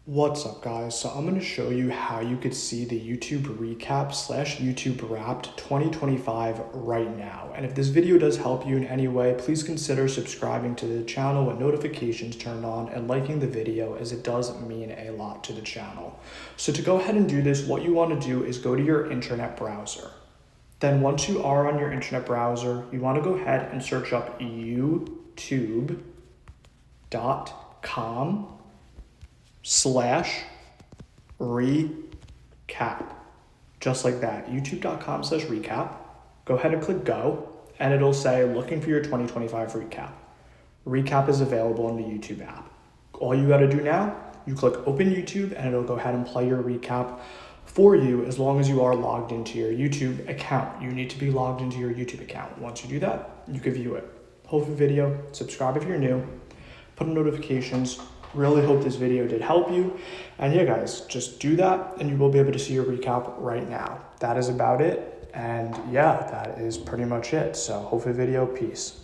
What's up, guys? So I'm going to show you how you could see the YouTube recap slash YouTube wrapped 2025 right now. And if this video does help you in any way, please consider subscribing to the channel with notifications turned on and liking the video, as it does mean a lot to the channel. So to go ahead and do this, what you want to do is go to your internet browser. Then once you are on your internet browser, you want to go ahead and search up youtube.com/recap. Just like that, youtube.com/recap. Go ahead and click go, and it'll say looking for your 2025 recap. Recap is available in the YouTube app. All you got to do now, you click open YouTube, and it'll go ahead and play your recap for you as long as you are logged into your YouTube account. You need to be logged into your YouTube account. Once you do that, you can view it. Hope the video, subscribe if you're new, put on notifications. Really hope this video did help you. And yeah, guys, just do that and you will be able to see your recap right now. That is about it. And yeah, that is pretty much it. So hopefully video, peace.